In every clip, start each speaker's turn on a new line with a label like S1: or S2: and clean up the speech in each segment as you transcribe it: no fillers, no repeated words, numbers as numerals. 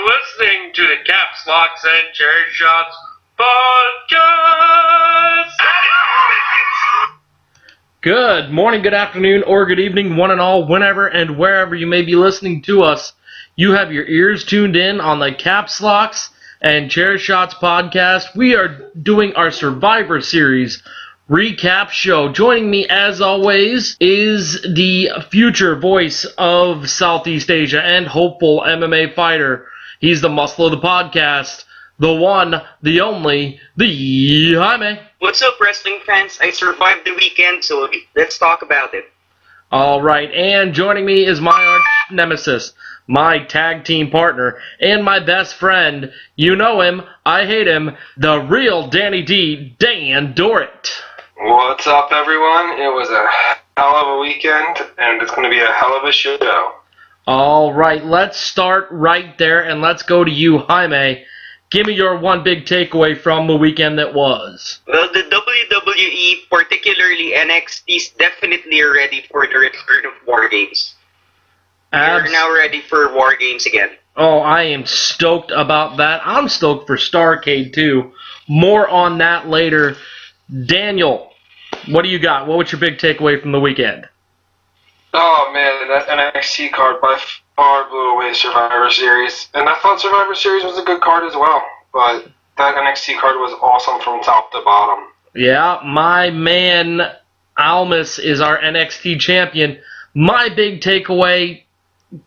S1: listening to the Caps, Locks, and Chair Shots podcast. Good morning, good afternoon, or good evening, one and all, whenever and wherever you may be listening to us. You have your ears tuned in on the Caps, Locks, and Chair Shots podcast. We are doing our Survivor Series recap show. Joining me, as always, is the future voice of Southeast Asia and hopeful MMA fighter. He's the muscle of the podcast, the one, the only, the Jaime.
S2: What's up, wrestling fans? I survived the weekend, so let's talk about it.
S1: All right, and joining me is my arch nemesis, my tag team partner, and my best friend. You know him, I hate him, the real Danny D, Dan Dorrit.
S3: What's up, everyone? It was a hell of a weekend, and it's going to be a hell of a show.
S1: All right, let's start right there, and let's go to you, Jaime. Give me your one big takeaway from the weekend that was.
S2: Well, the WWE, particularly NXT, is definitely ready for the return of War Games. We're now ready for War Games again.
S1: Oh, I am stoked about that. I'm stoked for Starrcade, too. More on that later. Daniel, what do you got? What was your big takeaway from the weekend?
S3: Oh, man, that NXT card by far blew away Survivor Series. And I thought Survivor Series was a good card as well. But that NXT card was awesome from top to bottom.
S1: Yeah, my man Almas is our NXT champion. My big takeaway,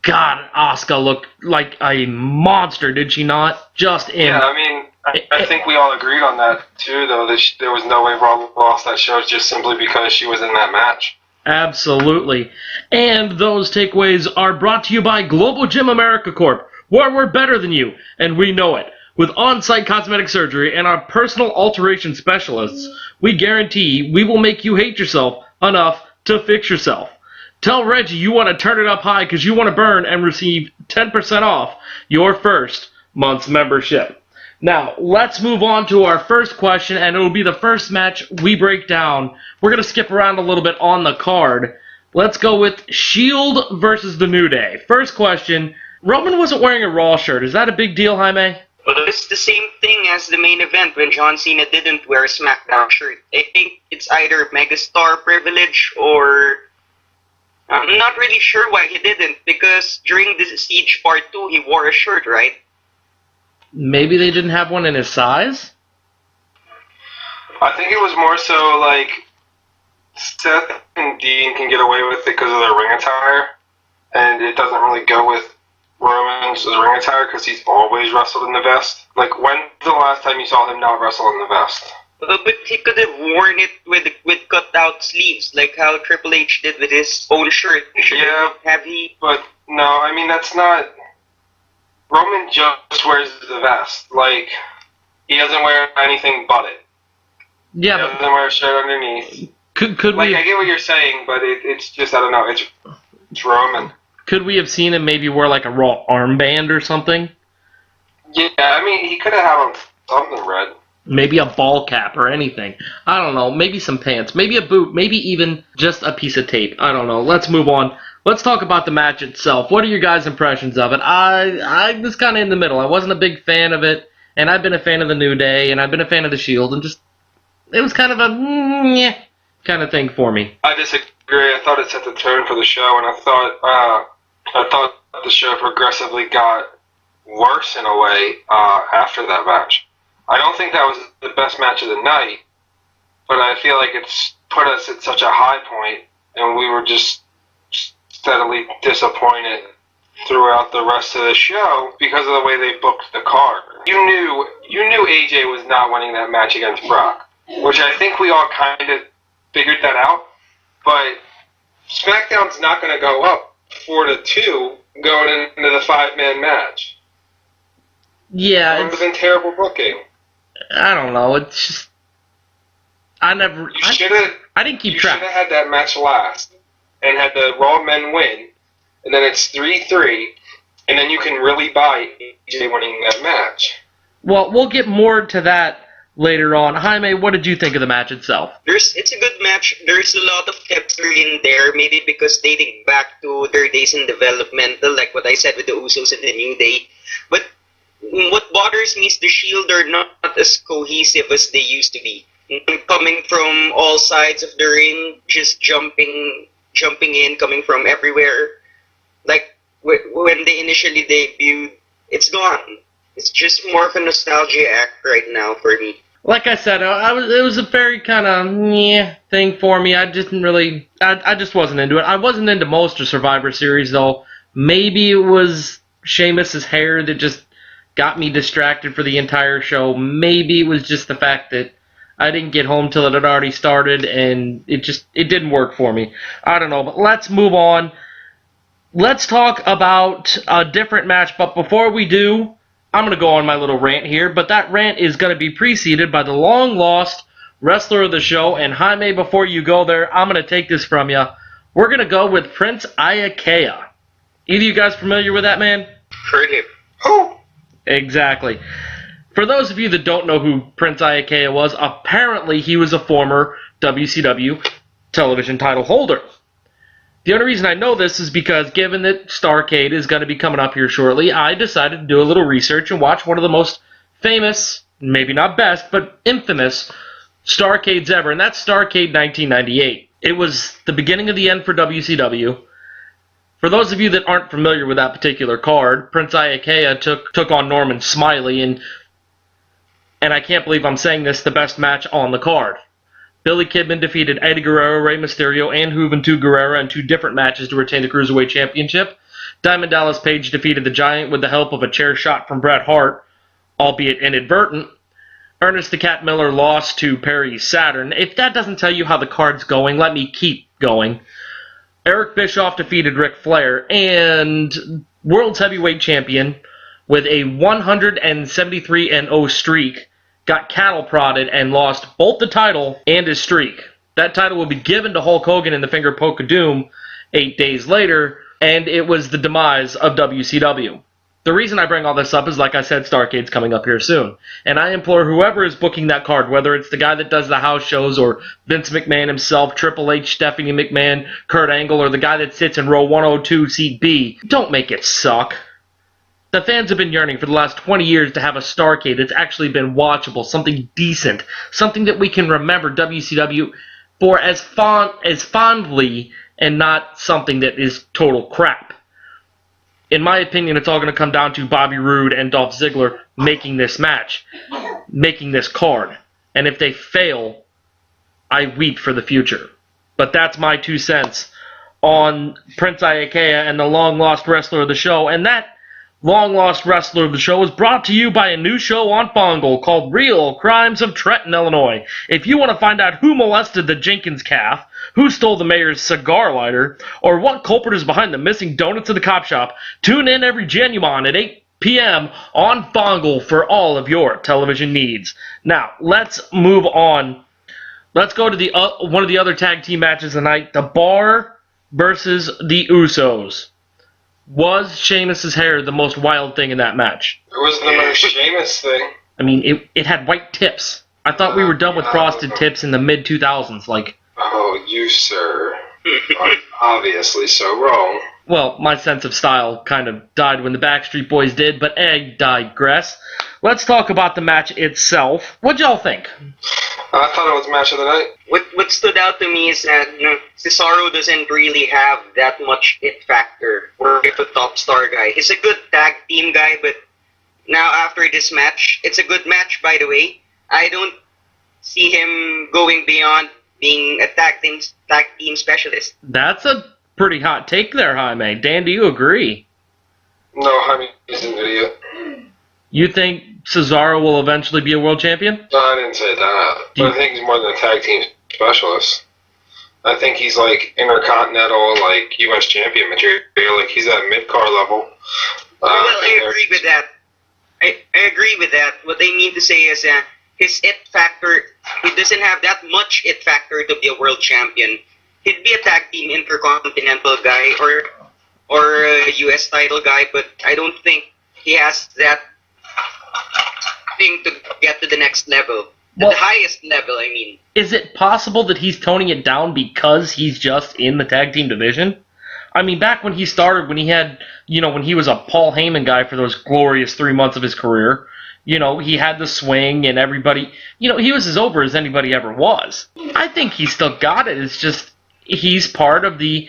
S1: God, Asuka looked like a monster, did she not? Just in...
S3: Yeah, I mean, I think we all agreed on that, too, though. There was no way Raw lost that show just simply because she was in that match.
S1: Absolutely. And those takeaways are brought to you by Global Gym America Corp., where we're better than you, and we know it. With on-site cosmetic surgery and our personal alteration specialists, we guarantee we will make you hate yourself enough to fix yourself. Tell Reggie you want to turn it up high because you want to burn and receive 10% off your first month's membership. Now, let's move on to our first question, and it will be the first match we break down. We're going to skip around a little bit on the card. Let's go with Shield versus the New Day. First question, Roman wasn't wearing a Raw shirt. Is that a big deal, Jaime?
S2: Well, it's the same thing as the main event when John Cena didn't wear a SmackDown shirt. I think it's either megastar privilege or... I'm not really sure why he didn't, because during the Siege Part 2, he wore a shirt, right?
S1: Maybe they didn't have one in his size?
S3: I think it was more so like Seth and Dean can get away with it because of their ring attire, and it doesn't really go with Roman's ring attire because he's always wrestled in the vest. Like, when's the last time you saw him not wrestle in the vest?
S2: But he could have worn it with cut-out sleeves, like how Triple H did with his own shirt.
S3: Yeah,
S2: have he?
S3: But no, I mean, that's not... Roman just wears the vest. Like, he doesn't wear anything but it.
S1: Yeah,
S3: he doesn't wear a shirt underneath.
S1: Could
S3: like,
S1: we...
S3: I get what you're saying, but it's just, I don't know, it's Roman.
S1: Could we have seen him maybe wear like a Raw armband or something?
S3: Yeah, I mean, he could have had on something red.
S1: Maybe a ball cap or anything. I don't know. Maybe some pants. Maybe a boot. Maybe even just a piece of tape. I don't know. Let's move on. Let's talk about the match itself. What are your guys' impressions of it? I was kind of in the middle. I wasn't a big fan of it, and I've been a fan of the New Day, and I've been a fan of the Shield, and just it was kind of a kind of thing for me.
S3: I disagree. I thought it set the tone for the show, and I thought the show progressively got worse in a way after that match. I don't think that was the best match of the night, but I feel like it's put us at such a high point, and we were just steadily disappointed throughout the rest of the show because of the way they booked the card. You knew AJ was not winning that match against Brock, which I think we all kind of figured that out, but SmackDown's not going to go up 4-2 going into the 5-man match.
S1: Yeah,
S3: it would have been terrible booking.
S1: I don't know. It's just I didn't keep track.
S3: You should have had that match last and had the Raw men win, and then it's 3-3, and then you can really buy AJ winning that match.
S1: Well, we'll get more to that later on. Jaime, what did you think of the match itself?
S2: It's a good match. There's a lot of chemistry in there, maybe because dating back to their days in developmental, like what I said with the Usos and the New Day. But what bothers me is the Shield are not as cohesive as they used to be. Coming from all sides of the ring, just jumping in, coming from everywhere. Like when they initially debuted, it's gone. It's just more of a nostalgia act right now for me.
S1: Like I said, it was a very kind of thing for me. I just wasn't into it. I wasn't into most of Survivor Series, though. Maybe it was Sheamus's hair that just got me distracted for the entire show. Maybe it was just the fact that I didn't get home till it had already started, and it didn't work for me. I don't know, but let's move on. Let's talk about a different match, but before we do, I'm going to go on my little rant here, but that rant is going to be preceded by the long-lost wrestler of the show, and Jaime, before you go there, I'm going to take this from you. We're going to go with Prince Iaukea. Either of you guys familiar with that man?
S2: Heard him.
S3: Who?
S1: Exactly. For those of you that don't know who Prince Iaukea was, apparently he was a former WCW television title holder. The only reason I know this is because, given that Starrcade is going to be coming up here shortly, I decided to do a little research and watch one of the most famous, maybe not best, but infamous Starrcades ever, and that's Starrcade 1998. It was the beginning of the end for WCW. For those of you that aren't familiar with that particular card, Prince Iaukea took on Norman Smiley, and I can't believe I'm saying this, the best match on the card. Billy Kidman defeated Eddie Guerrero, Rey Mysterio, and Juventud Guerrera in 2 different matches to retain the Cruiserweight Championship. Diamond Dallas Page defeated the Giant with the help of a chair shot from Bret Hart, albeit inadvertent. Ernest the Cat Miller lost to Perry Saturn. If that doesn't tell you how the card's going, let me keep going. Eric Bischoff defeated Ric Flair, and World's Heavyweight Champion with a 173-0 streak got cattle prodded and lost both the title and his streak. That title will be given to Hulk Hogan in the Finger Poke of Doom 8 days later, and it was the demise of WCW. The reason I bring all this up is, like I said, Starrcade's coming up here soon. And I implore whoever is booking that card, whether it's the guy that does the house shows or Vince McMahon himself, Triple H, Stephanie McMahon, Kurt Angle, or the guy that sits in row 102 seat B, don't make it suck. The fans have been yearning for the last 20 years to have a Starrcade that's actually been watchable, something decent, something that we can remember WCW for as fondly and not something that is total crap. In my opinion, it's all going to come down to Bobby Roode and Dolph Ziggler making this match, making this card. And if they fail, I weep for the future. But that's my 2 cents on Prince Iaukea and the long-lost wrestler of the show. And that long-lost wrestler of the show is brought to you by a new show on Bongle called Real Crimes of Trenton, Illinois. If you want to find out who molested the Jenkins calf, who stole the mayor's cigar lighter, or what culprit is behind the missing donuts in the cop shop, tune in every January at 8 p.m. on Bongle for all of your television needs. Now, let's move on. Let's go to the one of the other tag team matches tonight, The Bar versus the Usos. Was Sheamus's hair the most wild thing in that match?
S3: It was the most Sheamus thing.
S1: I mean, it had white tips. I thought we were done with frosted tips in the mid-2000s.
S3: Oh, you, sir, are obviously so wrong.
S1: Well, my sense of style kind of died when the Backstreet Boys did, but I digress. Let's talk about the match itself. What'd y'all think?
S3: I thought it was match of the night.
S2: What stood out to me is that Cesaro doesn't really have that much it factor or a top star guy. He's a good tag team guy, but now after this match, it's a good match, by the way. I don't see him going beyond being a tag team specialist.
S1: That's a pretty hot take there, Jaime. Dan, do you agree?
S3: No, I he's an idiot.
S1: You think Cesaro will eventually be a world champion?
S3: No, I didn't say that. But I think he's more than a tag team specialist. I think he's like intercontinental, like U.S. champion material. Like he's at mid-card level.
S2: I agree with that. I agree with that. What I mean to say is that his it factor, he doesn't have that much it factor to be a world champion. He'd be a tag team intercontinental guy or a U.S. title guy, but I don't think he has that thing to get to the next level.
S1: Well,
S2: the highest level, I mean.
S1: Is it possible that he's toning it down because he's just in the tag team division? I mean, back when he started, when he had, when he was a Paul Heyman guy for those glorious 3 months of his career, he had the swing and everybody, he was as over as anybody ever was. I think he still got it. It's just, he's part of the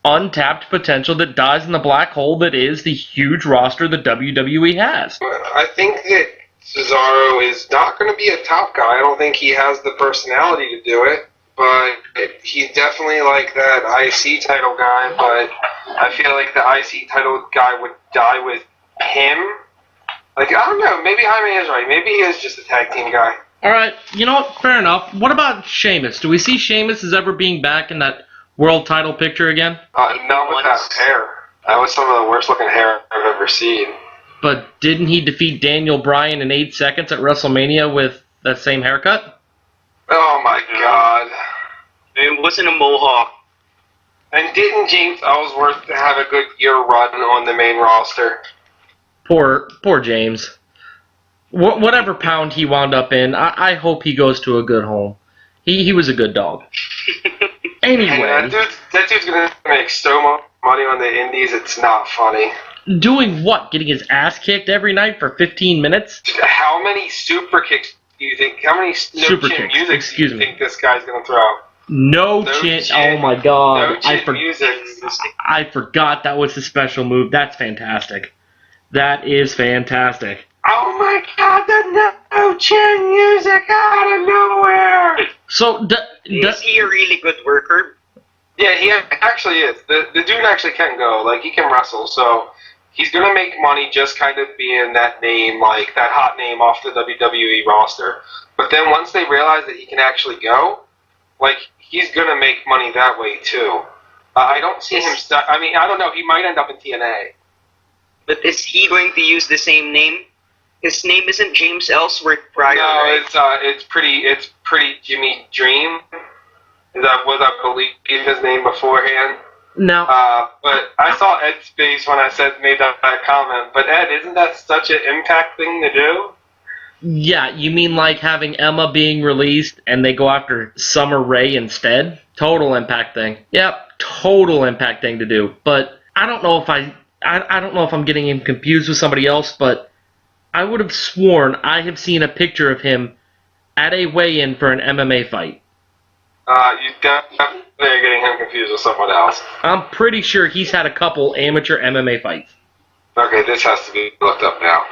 S1: untapped potential that dies in the black hole that is the huge roster that WWE has.
S3: I think that Cesaro is not going to be a top guy. I don't think he has the personality to do it, but he's definitely like that IC title guy, but I feel like the IC title guy would die with him. Like, I don't know, maybe Jaime is right. Maybe he is just a tag team guy.
S1: Alright, you know what, fair enough. What about Sheamus? Do we see Sheamus as ever being back in that world title picture again?
S3: Not with that hair. That was some of the worst looking hair I've ever seen.
S1: But didn't he defeat Daniel Bryan in 8 seconds at WrestleMania with that same haircut?
S3: Oh my god.
S2: It wasn't a mohawk.
S3: And didn't James Ellsworth have a good year run on the main roster?
S1: Poor James. Whatever pound he wound up in, I hope he goes to a good home. He was a good dog. Anyway.
S3: Hey, that dude's going to make so much money on the indies, it's not funny.
S1: Doing what? Getting his ass kicked every night for 15 minutes?
S3: How many super kicks do you think, how many
S1: super
S3: chin
S1: kicks,
S3: music do you think this guy's going to throw?
S1: No chin. Oh my god.
S3: No chin music.
S1: I forgot that was his special move. That's fantastic. That is fantastic.
S3: Oh my god, the no chin music out of nowhere!
S1: So,
S2: is he a really good worker?
S3: Yeah, he actually is. The dude actually can go. Like, he can wrestle, so he's going to make money just kind of being that name, like, that hot name off the WWE roster. But then once they realize that he can actually go, like, he's going to make money that way, too. I don't see him I mean, I don't know. He might end up in TNA.
S2: But is he going to use the same name? His name isn't James Ellsworth prior,
S3: no,
S2: right?
S3: it's pretty Jimmy Dream. That was, I believe, his name beforehand.
S1: No.
S3: But I saw Ed's face when I made that comment. But Ed, isn't that such an Impact thing to do?
S1: Yeah, you mean like having Emma being released and they go after Summer Rae instead? Total Impact thing. Yep, total Impact thing to do. But I don't know if I don't know if I'm getting him confused with somebody else, but I would have sworn I have seen a picture of him at a weigh-in for an MMA fight.
S3: You definitely are getting him confused with someone else.
S1: I'm pretty sure he's had a couple amateur MMA fights.
S3: Okay, this has to be looked up now.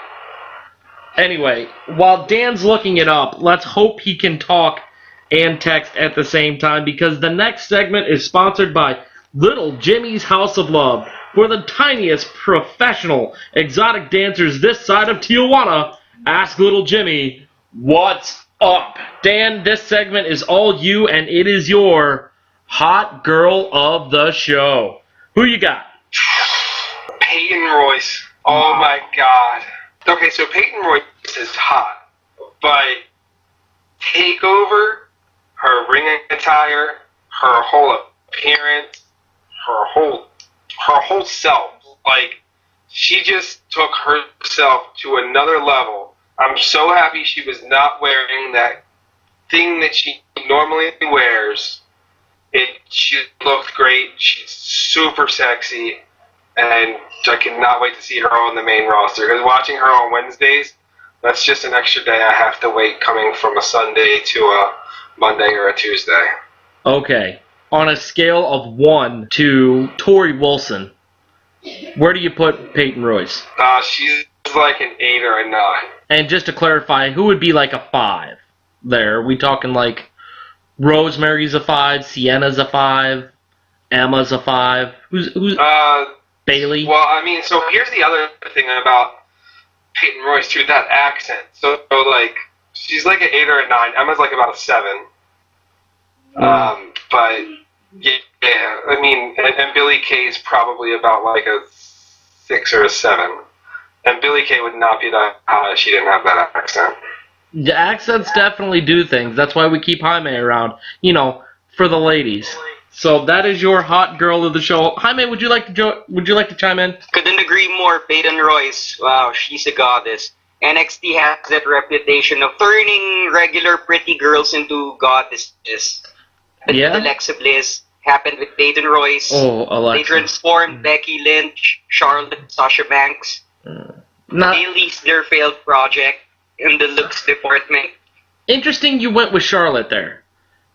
S1: Anyway, while Dan's looking it up, let's hope he can talk and text at the same time, because the next segment is sponsored by Little Jimmy's House of Love. For the tiniest professional exotic dancers this side of Tijuana, ask Little Jimmy, what's up? Dan, this segment is all you, and it is your hot girl of the show. Who you got?
S3: Peyton Royce. Oh my god. Okay, so Peyton Royce is hot, but TakeOver, her ring attire, her whole appearance, her whole self, like, she just took herself to another level. I'm so happy she was not wearing that thing that she normally wears. She looked great. She's super sexy, and I cannot wait to see her on the main roster. Because watching her on Wednesdays, that's just an extra day I have to wait coming from a Sunday to a Monday or a Tuesday.
S1: Okay. On a scale of 1 to Tori Wilson, where do you put Peyton Royce?
S3: She's like an 8 or a 9.
S1: And just to clarify, who would be like a 5 there? Are we talking like Rosemary's a 5, Sienna's a 5, Emma's a 5? Who's Bailey?
S3: Well, I mean, so here's the other thing about Peyton Royce, too, that accent. So like, she's like an 8 or a 9. Emma's like about a 7. But yeah, I mean, and Billie Kay is probably about like a 6 or a 7. And Billie Kay would not be that hot if she didn't have that accent.
S1: The accents definitely do things. That's why we keep Jaime around, for the ladies. So that is your hot girl of the show. Jaime, would you like to chime in?
S2: Couldn't agree more. Peyton Royce. Wow, she's a goddess. NXT has that reputation of turning regular pretty girls into goddesses.
S1: Yeah.
S2: Alexa Bliss, happened with Peyton Royce.
S1: Oh,
S2: They
S1: Alexa.
S2: transformed Becky Lynch, Charlotte, Sasha Banks.
S1: Not
S2: Bayley's their failed project in the looks department.
S1: interesting you went with Charlotte there.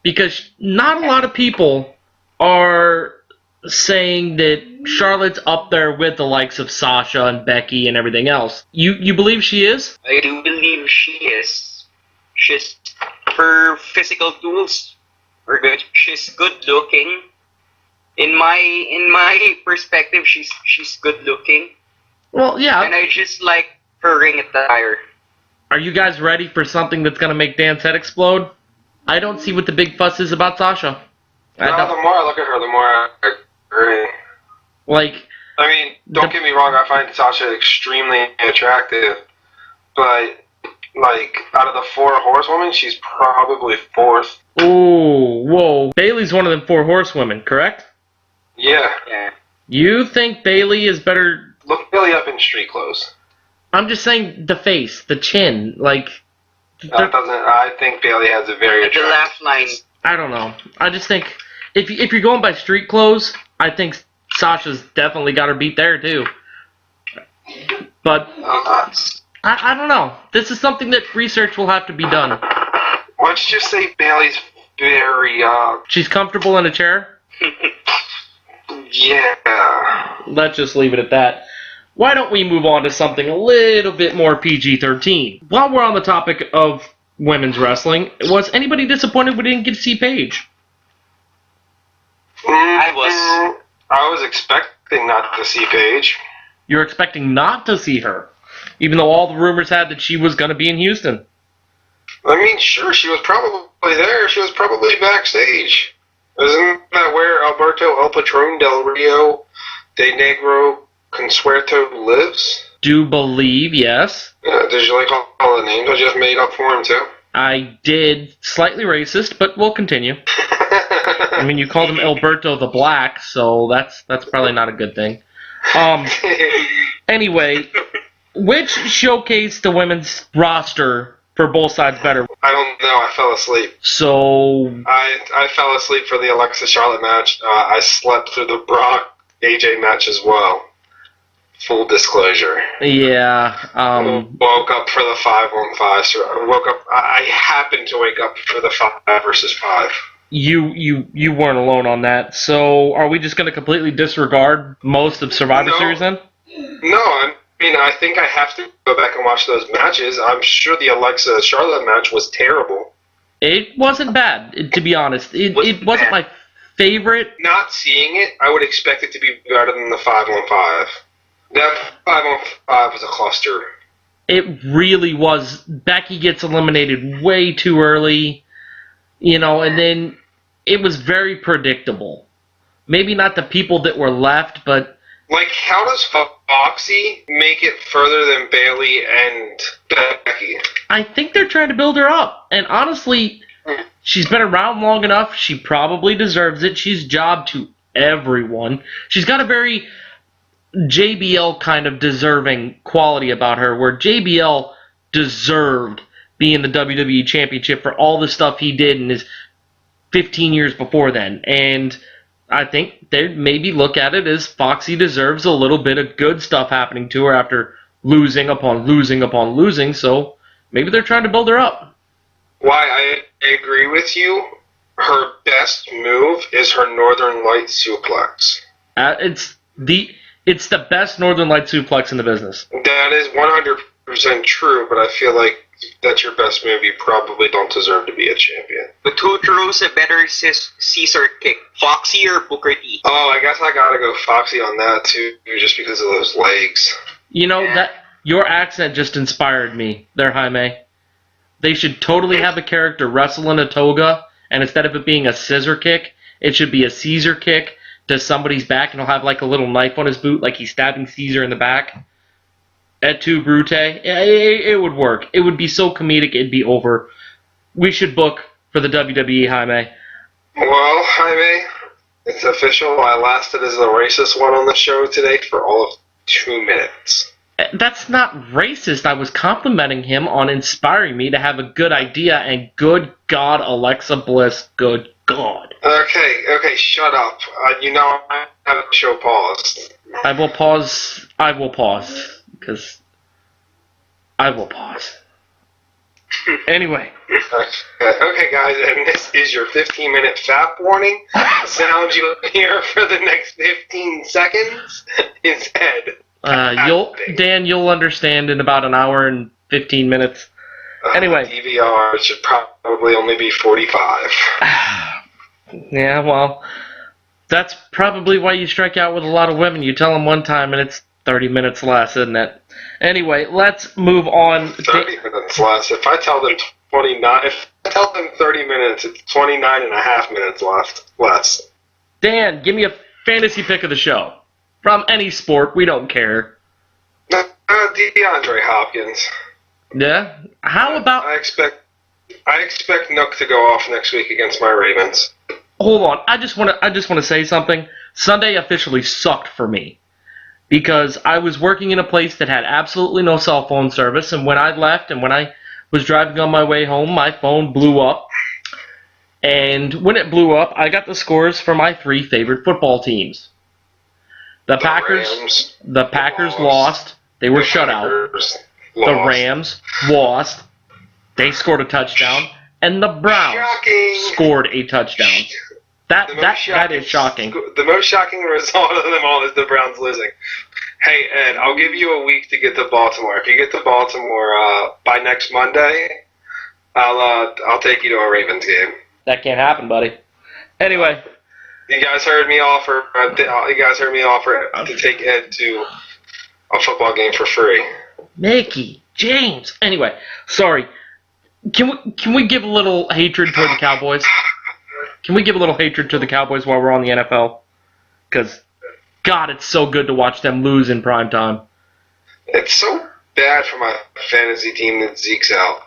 S1: Because not a lot of people are saying that Charlotte's up there with the likes of Sasha and Becky and everything else. You believe she is?
S2: I do believe she is. Her physical tools are good. She's good looking. In my perspective, she's good looking.
S1: Well, yeah.
S2: And I just like her ring attire.
S1: Are you guys ready for something that's going to make Dan's head explode? I don't see what the big fuss is about Sasha.
S3: No, the more I look at her, the more I agree.
S1: Like,
S3: I mean, don't get me wrong, I find Sasha extremely attractive, but, like, out of the 4 horsewomen, she's probably 4th.
S1: ooh, whoa. Bailey's one of them 4 horsewomen, correct?
S3: Yeah.
S2: Yeah.
S1: You think Bailey is better?
S3: Look Billy up in street clothes.
S1: I'm just saying the face, the chin, like...
S3: I think Bailey has a very
S2: The
S3: attractive...
S2: laugh line.
S1: I don't know. I just think if you're going by street clothes, I think Sasha's definitely got her beat there too. But I don't know. This is something that research will have to be done.
S3: Let's just say Bailey's very,
S1: She's comfortable in a chair.
S3: yeah.
S1: Let's just leave it at that. Why don't we move on to something a little bit more PG-13? While we're on the topic of women's wrestling, was anybody disappointed we didn't get to see Paige?
S2: I
S3: was expecting not to see Paige.
S1: You're expecting not to see her, even though all the rumors had that she was going to be in Houston.
S3: I mean, sure, she was probably there. She was probably backstage. Isn't that where Alberto El Patron del Rio de Negro Consuerto lives?
S1: Do believe, yes.
S3: Yeah, did you like all the names I just made up for him, too?
S1: I did. Slightly racist, but we'll continue. I mean, you called him Alberto the Black, so that's probably not a good thing. Anyway, which showcased the women's roster for both sides better?
S3: I don't know. I fell asleep.
S1: So...
S3: I fell asleep for the Alexa Charlotte match. I slept through the Brock AJ match as well. Full disclosure.
S1: Yeah.
S3: Woke up for the 5-on-5. So I happened to wake up for the 5 versus 5.
S1: You weren't alone on that. So are we just going to completely disregard most of Survivor Series then?
S3: No, I mean, I think I have to go back and watch those matches. I'm sure the Alexa Charlotte match was terrible.
S1: It wasn't bad, to be honest. It wasn't my favorite.
S3: Not seeing it, I would expect it to be better than the 5-on-5. That 5-on-5 was a cluster.
S1: It really was. Becky gets eliminated way too early, and then it was very predictable. Maybe not the people that were left, but...
S3: Like, how does Foxy make it further than Bayley and Becky?
S1: I think they're trying to build her up. And honestly, she's been around long enough. She probably deserves it. She's jobbed to everyone. She's got a very JBL kind of deserving quality about her, where JBL deserved being the WWE Championship for all the stuff he did in his 15 years before then. And I think they'd maybe look at it as Foxy deserves a little bit of good stuff happening to her after losing upon losing upon losing, so maybe they're trying to build her up.
S3: Why, I agree with you. Her best move is her Northern Light suplex.
S1: It's the best Northern Light suplex in the business.
S3: That is 100% true, but I feel like that's your best move. You probably don't deserve to be a champion.
S2: But who throws a better Caesar kick, Foxy or Booker T?
S3: Oh, I guess I gotta go Foxy on that too, just because of those legs.
S1: That your accent just inspired me there, Jaime. They should totally have a character wrestle in a toga, and instead of it being a scissor kick, it should be a Caesar kick to somebody's back, and he'll have like a little knife on his boot, like he's stabbing Caesar in the back. Et tu, Brute. It would work. It would be so comedic, it'd be over. We should book for the WWE, Jaime.
S3: Well, Jaime, it's official. I lasted as the racist one on the show today for all of 2 minutes.
S1: That's not racist. I was complimenting him on inspiring me to have a good idea, and good God, Alexa Bliss, good God.
S3: Okay, shut up. I have a show paused.
S1: I will pause, because I will pause. Anyway.
S3: Okay, guys, and this is your 15-minute FAP warning. The sound you'll hear for the next 15 seconds is Ed.
S1: You'll understand in about an hour and 15 minutes. Anyway.
S3: DVR should probably only be 45.
S1: Yeah, well, that's probably why you strike out with a lot of women. You tell them one time and it's 30 minutes less, isn't it? Anyway, let's move on.
S3: 30 minutes less. If I tell them 30 minutes, it's 29 and a half minutes less.
S1: Dan, give me a fantasy pick of the show. From any sport, we don't care.
S3: DeAndre Hopkins.
S1: Yeah? How about...
S3: I expect Nook to go off next week against my Ravens.
S1: Hold on. I just want to say something. Sunday officially sucked for me. Because I was working in a place that had absolutely no cell phone service, and when I left and when I was driving on my way home, my phone blew up. And when it blew up, I got the scores for my 3 favorite football teams. The Packers lost. They were shut out. The Rams lost. They scored a touchdown. And the Browns scored a touchdown. That is shocking.
S3: The most shocking result of them all is the Browns losing. Hey, Ed, I'll give you a week to get to Baltimore. If you get to Baltimore by next Monday, I'll take you to a Ravens game.
S1: That can't happen, buddy. Anyway.
S3: You guys heard me offer to take Ed to a football game for free.
S1: Mickey, James. Anyway, sorry. Can we give a little hatred toward the Cowboys? Can we give a little hatred to the Cowboys while we're on the NFL? Because, God, it's so good to watch them lose in prime time.
S3: It's so bad for my fantasy team that Zeke's out.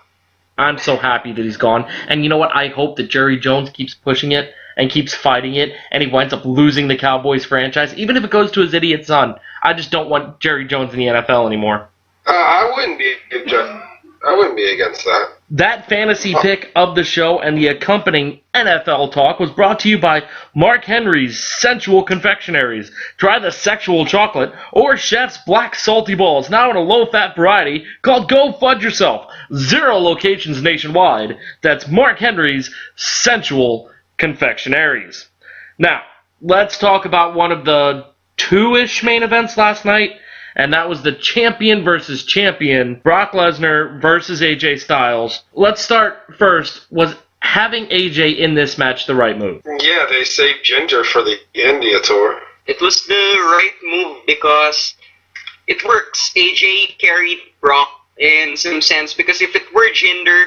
S1: I'm so happy that he's gone. And you know what? I hope that Jerry Jones keeps pushing it and keeps fighting it, and he winds up losing the Cowboys franchise, even if it goes to his idiot son. I just don't want Jerry Jones in the NFL anymore.
S3: I wouldn't be against that.
S1: That fantasy pick of the show and the accompanying NFL talk was brought to you by Mark Henry's Sensual Confectionaries. Try the sexual chocolate or Chef's Black Salty Balls, now in a low-fat variety called Go Fudge Yourself. 0 locations nationwide. That's Mark Henry's Sensual Confectionaries. Now, let's talk about one of the 2-ish main events last night, and that was the champion versus champion, Brock Lesnar versus AJ Styles. Let's start first. Was having AJ in this match the right move?
S3: Yeah, they saved Ginger for the India tour.
S2: It was the right move because it works. AJ carried Brock in some sense because if it were Jinder,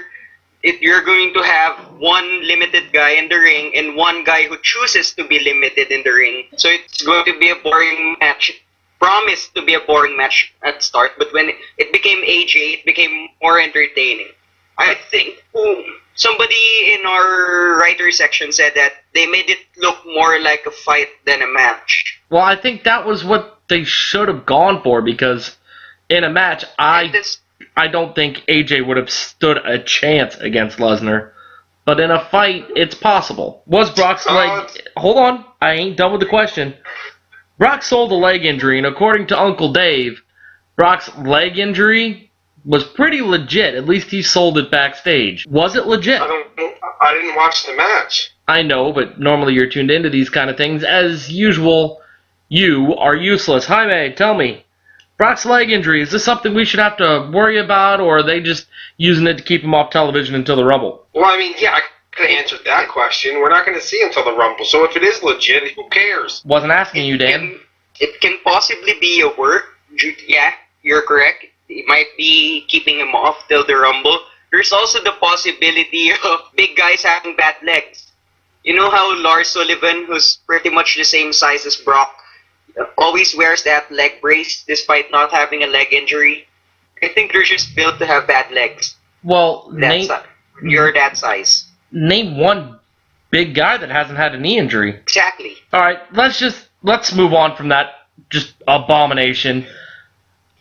S2: you're going to have one limited guy in the ring and one guy who chooses to be limited in the ring. So it's going to be a boring match. It promised to be a boring match at start, but when it became AJ, it became more entertaining. I think somebody in our writer section said that they made it look more like a fight than a match.
S1: Well, I think that was what they should have gone for, because in a match, I don't think AJ would have stood a chance against Lesnar. But in a fight, it's possible. Was Brock's leg... Hold on. I ain't done with the question. Brock sold a leg injury, and according to Uncle Dave, Brock's leg injury was pretty legit. At least he sold it backstage. Was it legit?
S3: I didn't watch the match.
S1: I know, but normally you're tuned into these kind of things. As usual, you are useless. Jaime, tell me. Brock's leg injury, is this something we should have to worry about, or are they just using it to keep him off television until the Rumble?
S3: Well, I mean, yeah, I could have answered that question. We're not going to see him until the Rumble, so if it is legit, who cares?
S1: Wasn't asking you, Dan.
S2: It can possibly be a work. Yeah, you're correct. It might be keeping him off till the Rumble. There's also the possibility of big guys having bad legs. You know how Lars Sullivan, who's pretty much the same size as Brock, always wears that leg brace despite not having a leg injury? I think they're just built to have bad legs.
S1: Well,
S2: you're that size.
S1: Name one big guy that hasn't had a knee injury.
S2: Exactly. All
S1: right, let's move on from that just abomination.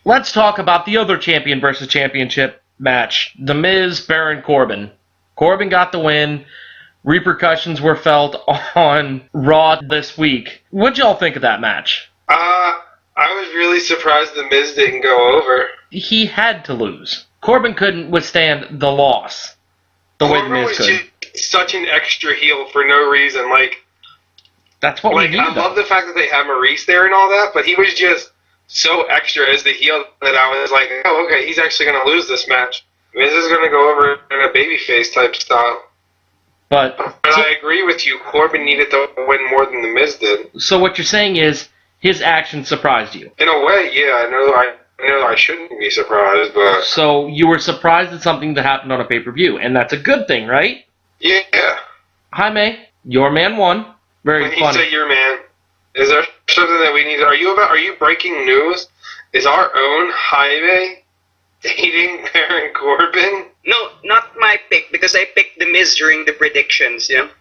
S1: Let's talk about the other champion versus championship match. The Miz, Baron Corbin. Corbin got the win. Repercussions were felt on Raw this week. What'd y'all think of that match?
S3: I was really surprised the Miz didn't go over.
S1: He had to lose. Corbin couldn't withstand the loss the way the
S3: Corbin
S1: Miz
S3: was
S1: could.
S3: just such an extra heel for no reason.
S1: That's what we need,
S3: I love the fact that they have Maurice there and all that, but he was just so extra as the heel that I was like, oh, okay, he's actually going to lose this match. Miz is going to go over in a babyface type style.
S1: But
S3: I agree with you. Corbin needed to win more than the Miz did.
S1: So what you're saying is his actions surprised you.
S3: In a way, yeah. I know I shouldn't be surprised, but
S1: So you were surprised at something that happened on a pay-per-view, and that's a good thing, right?
S3: yeah.
S1: Jaime, your man won. Very
S3: When you
S1: funny.
S3: say your man, is there something that we need? Are you breaking news? Is our own Jaime dating Baron Corbin?
S2: No, not my pick, because I picked The Miz during the predictions, One of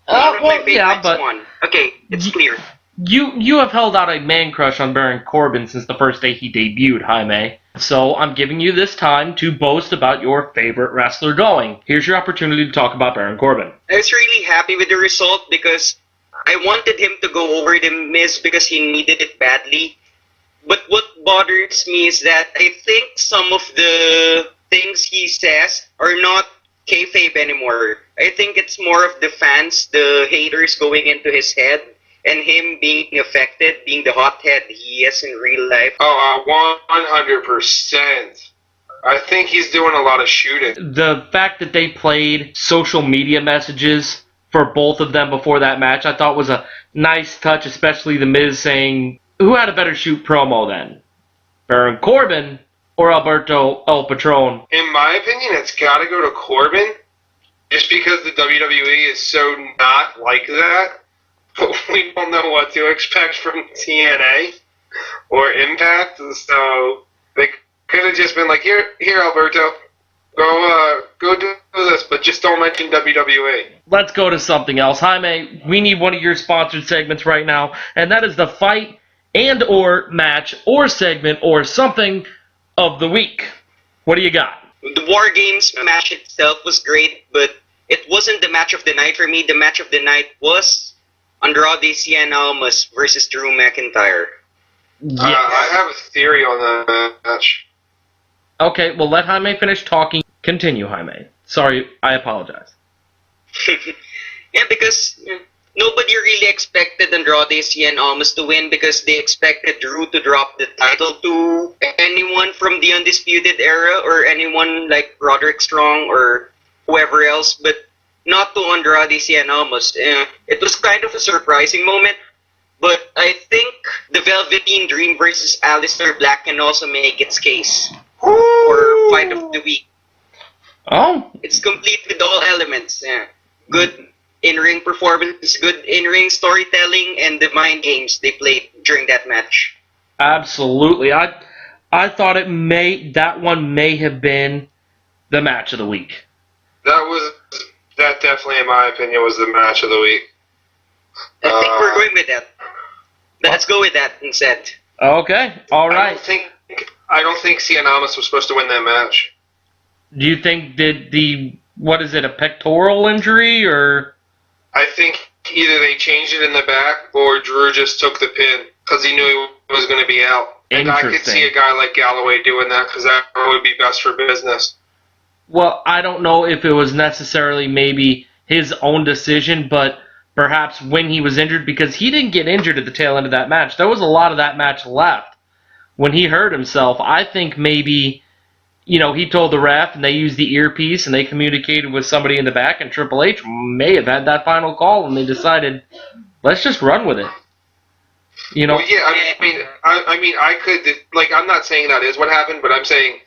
S2: my
S1: Well,
S2: favorites
S1: yeah, but
S2: won. Okay, it's clear.
S1: you have held out a man crush on Baron Corbin since the first day he debuted, Jaime. So I'm giving you this time to boast about your favorite wrestler going. Here's your opportunity to talk about Baron Corbin.
S2: I was really happy with the result because I wanted him to go over The Miz because he needed it badly. But what bothers me is that I think some of the things he says are not kayfabe anymore. I think it's more of the fans, the haters going into his head, and him being affected, being the hothead he is in real life.
S3: Oh, 100%. I think he's doing a lot of shooting.
S1: The fact that they played social media messages for both of them before that match, I thought was a nice touch, especially The Miz saying, who had a better shoot promo then? Baron Corbin or Alberto El Patron?
S3: In my opinion, it's got to go to Corbin, just because the WWE is so not like that. But we don't know what to expect from TNA or Impact, so they could have just been like, here, Alberto, go do this, but just don't mention WWE.
S1: Let's go to something else. Jaime, we need one of your sponsored segments right now, and that is the fight and or match or segment or something of the week. What do you got?
S2: The War Games match itself was great, but it wasn't the match of the night for me. The match of the night was Andrade Cien Almas versus Drew McIntyre.
S1: Yes.
S3: I have a theory on that match.
S1: Okay, well, let Jaime finish talking. Continue, Jaime. Sorry, I apologize.
S2: Yeah, because nobody really expected Andrade Cien Almas to win because they expected Drew to drop the title to anyone from the Undisputed Era or anyone like Roderick Strong or whoever else, but not to Andrade Cien Almas. It was kind of a surprising moment, but I think the Velveteen Dream versus Aleister Black can also make its case for Fight of the Week.
S1: Oh,
S2: It's complete with all elements. Yeah. Good in-ring performance, good in-ring storytelling, and the mind games they played during that match.
S1: absolutely. I thought that one may have been the match of the week.
S3: That definitely, in my opinion, was the match of the week.
S2: I think we're going with that. Let's go with that instead.
S1: Okay, all right.
S3: I don't think Cien Almas was supposed to win that match.
S1: Do you think what is it, a pectoral injury or?
S3: I think either they changed it in the back or Drew just took the pin because he knew he was going to be out. And I could see a guy like Galloway doing that because that would be best for business.
S1: Well, I don't know if it was necessarily maybe his own decision, but perhaps when he was injured, because he didn't get injured at the tail end of that match. There was a lot of that match left. When he hurt himself, I think maybe, he told the ref and they used the earpiece and they communicated with somebody in the back, and Triple H may have had that final call and they decided, let's just run with it.
S3: Well, yeah, I mean, I could, I'm not saying that is what happened, but I'm saying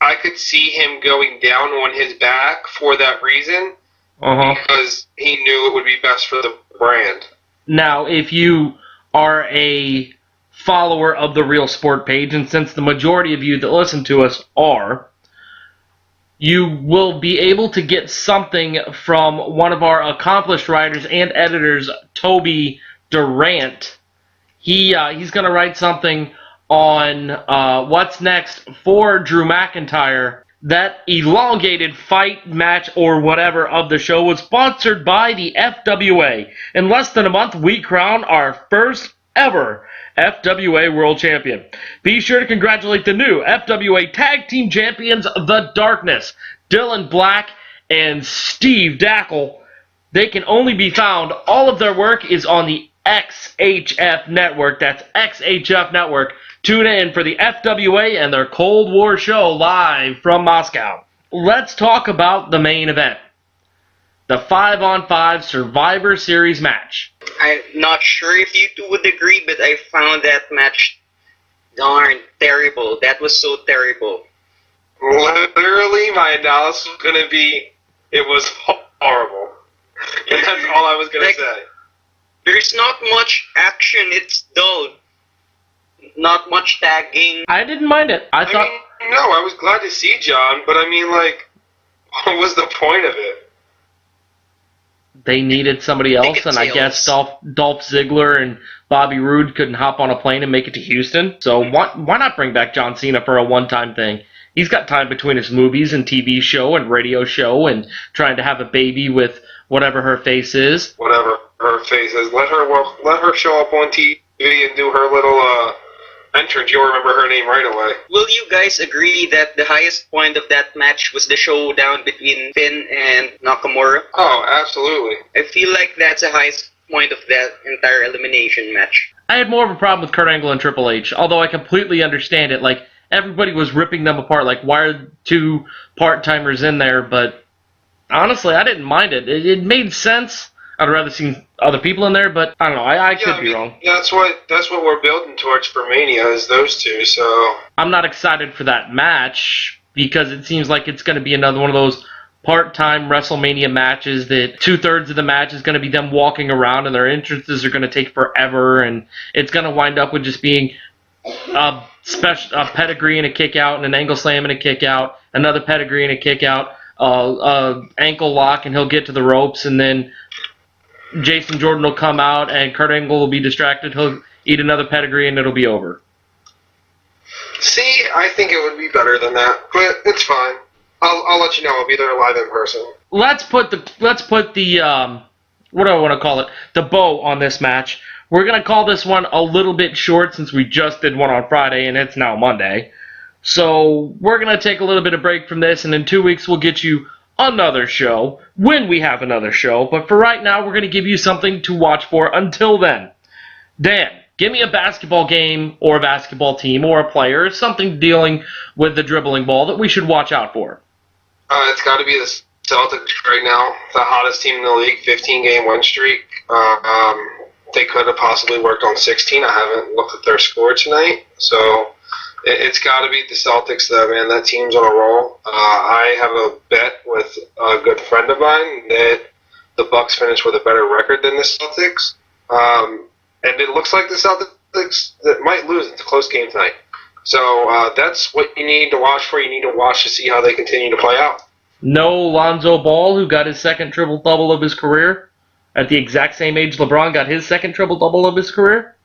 S3: I could see him going down on his back for that reason because he knew it would be best for the brand.
S1: Now, if you are a follower of the Real Sport page, and since the majority of you that listen to us are, you will be able to get something from one of our accomplished writers and editors, Toby Durant. He's going to write something on what's next for Drew McIntyre. That elongated fight match or whatever of the show was sponsored by the FWA. In less than a month, we crown our first ever FWA World Champion. Be sure to congratulate the new FWA Tag Team Champions, The Darkness, Dylan Black and Steve Dackle. They can only be found. All of their work is on the XHF Network. That's XHF Network. Tune in for the FWA and their Cold War show live from Moscow. Let's talk about the main event. The 5-on-5 Survivor Series match.
S2: I'm not sure if you two would agree, but I found that match darn terrible. That was so terrible.
S3: Literally, my analysis was going to be, it was horrible. And that's all I was going to say.
S2: There's not much action. It's dull. Not much tagging.
S1: I didn't mind it. I
S3: was glad to see John, but I mean, like, what was the point of it?
S1: They needed somebody else, and I guess Dolph Ziggler and Bobby Roode couldn't hop on a plane and make it to Houston. So why not bring back John Cena for a one-time thing? He's got time between his movies and TV show and radio show and trying to have a baby with whatever her face is.
S3: Whatever her face is. Let her show up on TV and do her little entrance. You'll remember her name right away.
S2: Will you guys agree that the highest point of that match was the showdown between Finn and Nakamura?
S3: Oh, absolutely.
S2: I feel like that's the highest point of that entire elimination match.
S1: I had more of a problem with Kurt Angle and Triple H, although I completely understand it. Like, everybody was ripping them apart, like, why are two part-timers in there? But honestly, I didn't mind it. It made sense. I'd rather see other people in there, but I don't know. I could be wrong.
S3: That's what we're building towards for Mania is those two. So
S1: I'm not excited for that match because it seems like it's going to be another one of those part-time WrestleMania matches that 2/3 of the match is going to be them walking around and their entrances are going to take forever, and it's going to wind up with just being a pedigree and a kick out and an angle slam and a kick out, another pedigree and a kick out, ankle lock, and he'll get to the ropes, and then Jason Jordan will come out and Kurt Angle will be distracted. He'll eat another pedigree and it'll be over.
S3: See, I think it would be better than that, but it's fine. I'll let you know. I'll be there live in person.
S1: Let's put the what do I want to call it? The bow on this match. We're gonna call this one a little bit short since we just did one on Friday and it's now Monday. So we're gonna take a little bit of break from this, and in 2 weeks we'll get you another show when we have another show. But for right now, we're going to give you something to watch for until then. Dan, give me a basketball game or a basketball team or a player, something dealing with the dribbling ball that we should watch out for.
S3: It's got to be the Celtics right now, the hottest team in the league, 15-game win streak. They could have possibly worked on 16. I haven't looked at their score tonight, so it's got to be the Celtics, though, man. That team's on a roll. I have a bet with a good friend of mine that the Bucks finish with a better record than the Celtics. And it looks like the Celtics that might lose. It's a close game tonight. So that's what you need to watch for. You need to watch to see how they continue to play out.
S1: No Lonzo Ball, who got his second triple-double of his career. At the exact same age LeBron got his second triple-double of his career.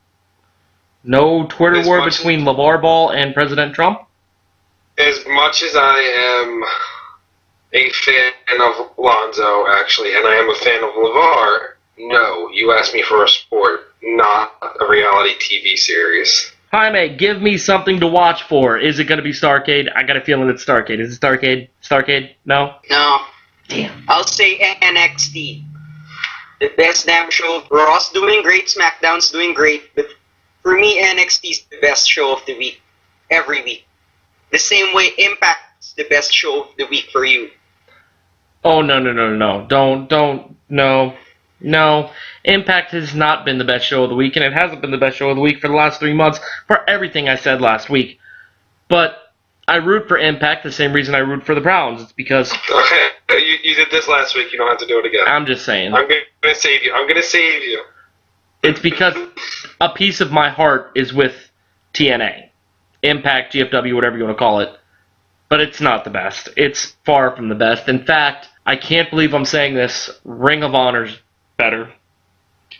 S1: No Twitter war between LeVar Ball and President Trump?
S3: As much as I am a fan of Lonzo, actually, and I am a fan of LeVar, no, you asked me for a sport, not a reality TV series.
S1: Jaime, give me something to watch for. Is it going to be Starrcade? I got a feeling it's Starrcade. Is it Starrcade? Starrcade? No?
S2: No.
S1: Damn.
S2: I'll say NXT. The best damn show. Raw's doing great, SmackDown's doing great, but for me, NXT's the best show of the week. Every week. The same way Impact's the best show of the week for you.
S1: Oh, no. No. Impact has not been the best show of the week, and it hasn't been the best show of the week for the last 3 months for everything I said last week. But I root for Impact the same reason I root for the Browns. It's because...
S3: Okay, you did this last week. You don't have to do it again.
S1: I'm just saying.
S3: I'm going to save you.
S1: It's because a piece of my heart is with TNA. Impact, GFW, whatever you want to call it. But it's not the best. It's far from the best. In fact, I can't believe I'm saying this. Ring of Honor's better.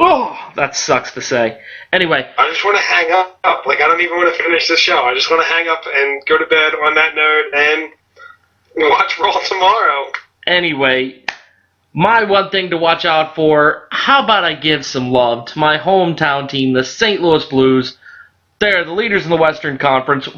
S1: Oh, that sucks to say. Anyway.
S3: I just want to hang up. Like, I don't even want to finish the show. I just want to hang up and go to bed on that note and watch Raw tomorrow.
S1: Anyway, my one thing to watch out for, how about I give some love to my hometown team, the St. Louis Blues. They're the leaders in the Western Conference.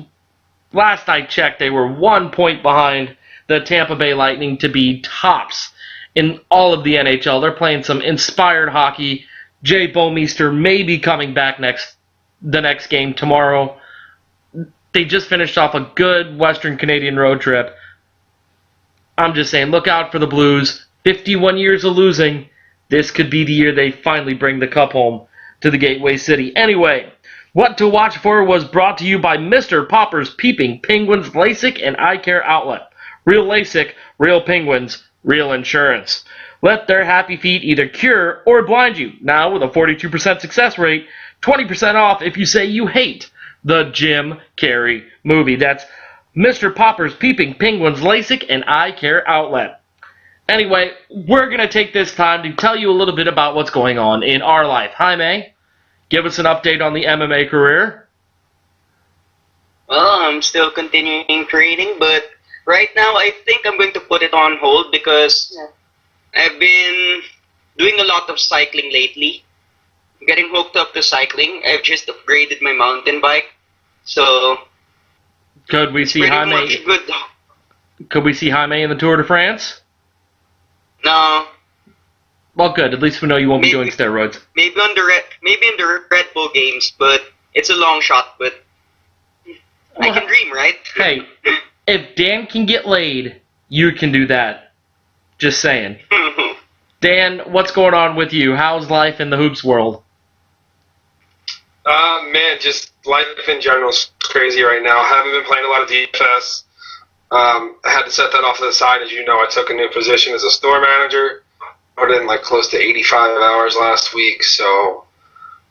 S1: Last I checked, they were 1 point behind the Tampa Bay Lightning to be tops in all of the NHL. They're playing some inspired hockey. Jay Bouwmeester may be coming back the next game tomorrow. They just finished off a good Western Canadian road trip. I'm just saying, look out for the Blues. 51 years of losing. This could be the year they finally bring the cup home to the Gateway City. Anyway, what to watch for was brought to you by Mr. Popper's Peeping Penguins LASIK and Eye Care Outlet. Real LASIK, real penguins, real insurance. Let their happy feet either cure or blind you. Now with a 42% success rate, 20% off if you say you hate the Jim Carrey movie. That's Mr. Popper's Peeping Penguins LASIK and Eye Care Outlet. Anyway, we're going to take this time to tell you a little bit about what's going on in our life. Jaime, give us an update on the MMA career.
S2: Well, I'm still continuing training, but right now I think I'm going to put it on hold because I've been doing a lot of cycling lately. I'm getting hooked up to cycling. I've just upgraded my mountain bike. So
S1: Could we see Jaime? Could we see Jaime in the Tour de France?
S2: No.
S1: Well, good. At least we know you won't be doing steroids.
S2: Maybe in the Red Bull games, but it's a long shot. But I can dream, right?
S1: Hey, if Dan can get laid, you can do that. Just saying. Dan, what's going on with you? How's life in the hoops world?
S3: Man, just life in general is crazy right now. I haven't been playing a lot of DFS. I had to set that off to the side. As you know, I took a new position as a store manager. I put in like close to 85 hours last week, so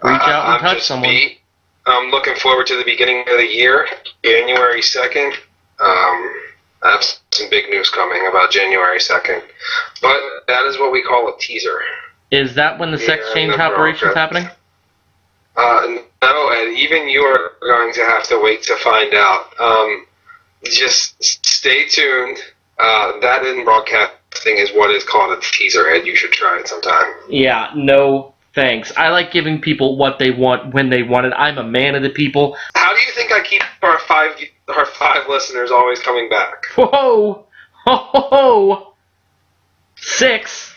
S1: reach out and touch someone.
S3: I'm looking forward to the beginning of the year, January 2nd. I have some big news coming about January 2nd, but that is what we call a teaser.
S1: Is that when the sex change operation is happening?
S3: No, and even you are going to have to wait to find out. Just stay tuned. That in broadcasting is what is called a teaser, and you should try it sometime.
S1: Yeah, no thanks. I like giving people what they want when they want it. I'm a man of the people.
S3: How do you think I keep our five listeners always coming back?
S1: Whoa! Ho! 6.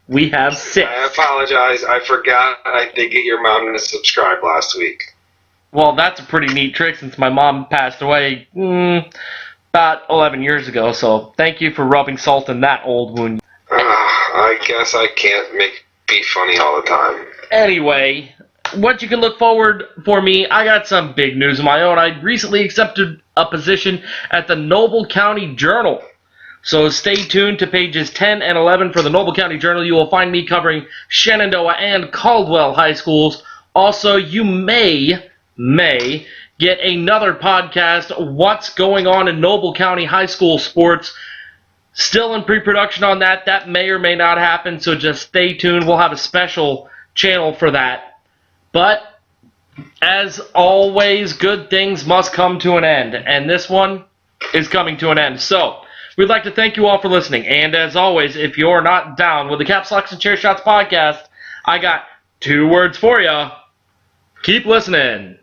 S1: We have 6.
S3: I apologize. I forgot I did get your mom to subscribe last week.
S1: Well, that's a pretty neat trick since my mom passed away about 11 years ago, so thank you for rubbing salt in that old wound.
S3: I guess I can't be funny all the time.
S1: Anyway, what you can look forward for me, I got some big news of my own. I recently accepted a position at the Noble County Journal. So stay tuned to pages 10 and 11 for the Noble County Journal. You will find me covering Shenandoah and Caldwell high schools. Also, you may get another podcast, What's Going On in Noble County High School Sports. Still in pre-production on that. That may or may not happen, so just stay tuned. We'll have a special channel for that. But, as always, good things must come to an end. And this one is coming to an end. So, we'd like to thank you all for listening. And as always, if you're not down with the Caps, Locks, and Chair Shots podcast, I got 2 words for you. Keep listening.